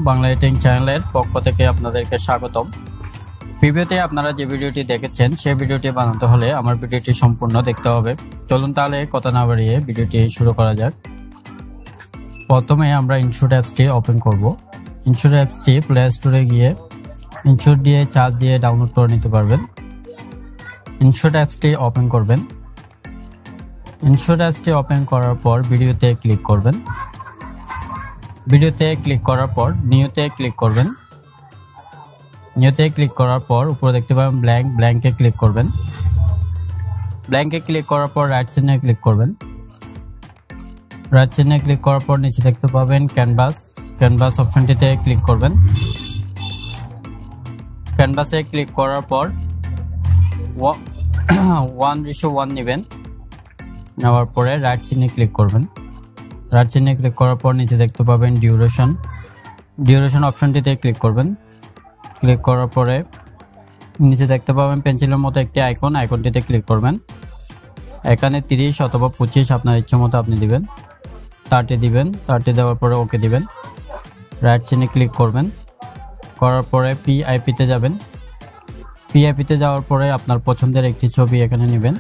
Bangla editing চ্যানেলের পক্ষ থেকে আপনাদেরকে স্বাগতম। প্রিভিউতে আপনারা যে ভিডিওটি দেখেছেন সেই ভিডিওটি বানাতে হলে আমার ভিডিওটি সম্পূর্ণ দেখতে হবে। চলুন তাহলে কথা না বাড়িয়ে ভিডিওটি শুরু করা যাক। প্রথমে আমরা ইনশট অ্যাপসটি ওপেন করব। ইনশট অ্যাপসটি প্লে স্টোরে গিয়ে ইনশট দিয়ে চার্জ দিয়ে ডাউনলোড করে নিতে পারবেন। ইনশট অ্যাপসটি ওপেন করবেন। ইনশট অ্যাপসটি ওপেন করার পর ভিডিওতে ক্লিক করবেন। ভিডিওতে ক্লিক করার পর নিউতে ক্লিক করবেন। নিউতে ক্লিক করার পর উপরে দেখতে পাবেন ব্ল্যাঙ্কে ক্লিক করবেন। ব্ল্যাঙ্কে ক্লিক করার পর রাইট চিহ্নে ক্লিক করবেন। রাইট চিহ্নে ক্লিক করার পর নিচে দেখতে পাবেন ক্যানভাস অপশনটিতে ক্লিক করবেন। ক্যানভাসে ক্লিক করার পর 1:1 নেবেন। নেওয়ার পরে রাইট চিহ্নে ক্লিক করবেন। রাইট চিহ্নে ক্লিক করার পর নিচে দেখতে পাবেন ডিউরেশন অপশনটিতে ক্লিক করবেন। ক্লিক করার পরে নিচে দেখতে পাবেন পেন্সিলের মতো একটি আইকনটিতে ক্লিক করবেন। এখানে 30 অথবা 25 আপনার ইচ্ছে মতো আপনি দিবেন। 30 দিবেন। 30 দেওয়ার পরে ওকে দিবেন। রাইট চিহ্নে ক্লিক করবেন। করার পরে পিআইপিতে যাবেন। পিআইপিতে যাওয়ার পরে আপনার পছন্দের একটি ছবি এখানে নেবেন।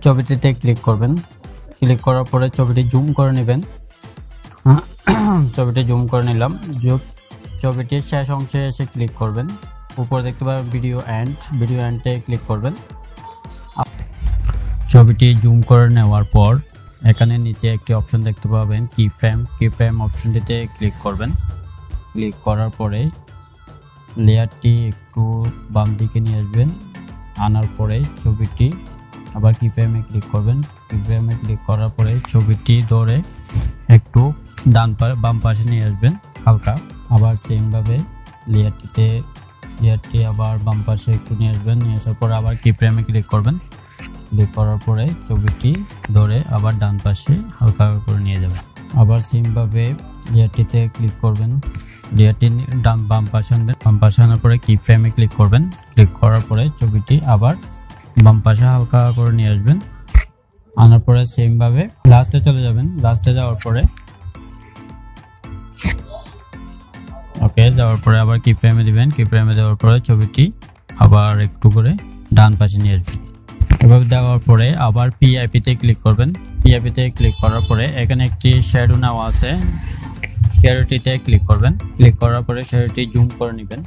ছবিটিতে ক্লিক করবেন। ক্লিক করার পরে ছবিটি জুম করে নেবেন। ছবিটি জুম করে নিলাম। ছবিটির শেষ অংশে এসে ক্লিক করবেন। উপরে দেখতে পাবেন ভিডিও এন্ডে ক্লিক করবেন। ছবিটি জুম করে নেওয়ার পর এখানে নিচে একটি অপশন দেখতে পাবেন কি ফ্রেম অপশনটিতে ক্লিক করবেন। ক্লিক করার পরে লেয়ারটি একটু বাম দিকে নিয়ে আসবেন। আনার পরে ছবিটি আবার কি ফ্রেমে ক্লিক করবেন। কি ফ্রেমে ক্লিক করার পরে ছবিটি ধরে একটু বাম পাশে নিয়ে আসবেন হালকা। আবার সেমভাবে লেয়ারটি আবার বাম পাশে একটু নিয়ে আসবেন। নিয়ে আসার পরে আবার কি ফ্রেমে ক্লিক করবেন। ক্লিক করার পরে ছবিটি ধরে আবার ডান পাশে হালকা করে নিয়ে যাবেন। আবার সেমভাবে লেয়ারটিতে ক্লিক করবেন। লেয়ারটি বাম পাশে আনবেন। বাম পাশে আনার পরে কি ফ্রেমে ক্লিক করবেন। ক্লিক করার পরে ছবিটি আবার বাম পাশে হালকা করে নিয়ে আসবেন। আনার পরে সেম ভাবে লাস্টে চলে যাবেন। লাস্টে যাওয়ার পরে যাওয়ার পরে আবার কি ফ্রেমে দিবেন। কি ফ্রেমে দেওয়ার পরে ছবিটি আবার একটু করে ডান পাশে নিয়ে আসবেন। এভাবে দেওয়ার পরে আবার পিআইপিতে ক্লিক করবেন। পিআইপিতে ক্লিক করার পরে এখানে একটি শ্যাডো নেওয়া আছে। শ্যাডোটিতে ক্লিক করবেন। ক্লিক করার পরে শ্যাডোটি জুম করে নেবেন।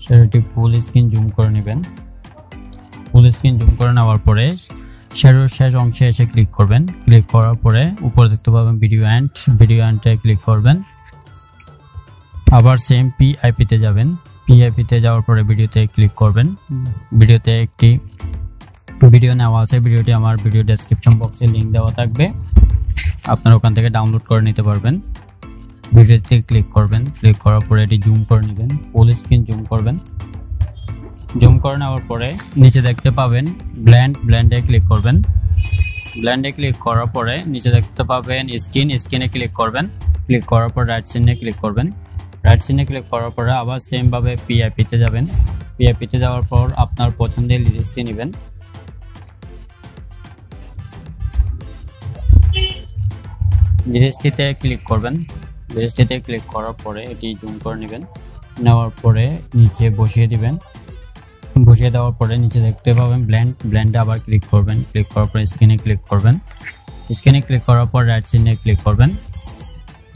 শ্যাডোটি ফুল স্ক্রিন জুম করে নেবেন। ফুল স্ক্রিন জুম করে নেওয়ার পরে শ্যাডোর শেষ অংশে এসে ক্লিক করবেন। ক্লিক করার পরে উপরে দেখতে পাবেন ভিডিও এন্ডে ক্লিক করবেন। আবার সেম পিআইপিতে যাবেন। পিআইপিতে যাওয়ার পরে ভিডিওতে ক্লিক করবেন। ভিডিওতে একটি ভিডিও নেওয়া আছে। ভিডিওটি আমার ভিডিও ডেসক্রিপশন বক্সে লিংক দেওয়া থাকবে, আপনারা ওখান থেকে ডাউনলোড করে নিতে পারবেন। ভিডিওতে ক্লিক করবেন। ক্লিক করার পরে এটি জুম করে নেবেন। ফুল স্ক্রিন জুম করবেন। জুম করে নেওয়ার পরে নিচে দেখতে পাবেন ব্ল্যান্ডে ক্লিক করবেন। ব্ল্যান্ডে ক্লিক করার পরে নিচে দেখতে পাবেন স্ক্রিনে ক্লিক করবেন। ক্লিক করার পর রাইট চিহ্নে ক্লিক করবেন। রাইট চিহ্নে ক্লিক করার পরে আবার সেম ভাবে পিআইপিতে যাবেন। পিআইপিতে যাওয়ার পর আপনার পছন্দের লিরিক্সটি নেবেন। লিরিক্সটিতে ক্লিক করবেন। লিরিক্সটিতে ক্লিক করার পরে এটি জুম করে নেবেন। নেওয়ার পরে নিচে বসিয়ে দিবেন। বসিয়ে দেওয়ার পরে নিচে দেখতে পাবেন ব্ল্যান্ডে আবার ক্লিক করবেন। ক্লিক করার পরে স্ক্রিনে ক্লিক করবেন। স্ক্রিনে ক্লিক করার পর রাইট চিহ্নে ক্লিক করবেন।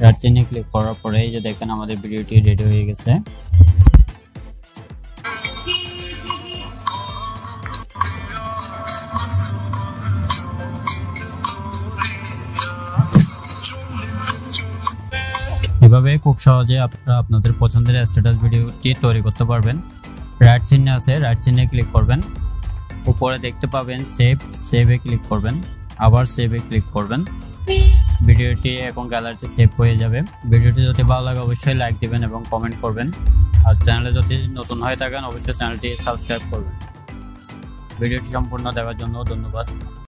রাইট চিহ্নে ক্লিক করার পরে এই যে দেখেন আমাদের ভিডিওটি রেডি হয়ে গেছে। এভাবে খুব সহজে আপনারা আপনাদের পছন্দের স্ট্যাটাস ভিডিওটি তৈরি করতে পারবেন। রাইট চিহ্ন আছে, রাইট চিহ্নে ক্লিক করবেন। উপরে দেখতে পাবেন সেভে ক্লিক করবেন, আবার সেভে ক্লিক করবেন। ভিডিওটি এখন গ্যালারিতে সেভ হয়ে যাবে। ভিডিওটি যদি ভালো লাগে অবশ্যই লাইক দিবেন এবং কমেন্ট করবেন, আর চ্যানেলে যদি নতুন হয়ে থাকেন অবশ্যই চ্যানেলটি সাবস্ক্রাইব করবেন। ভিডিওটি সম্পূর্ণ দেখার জন্য ধন্যবাদ।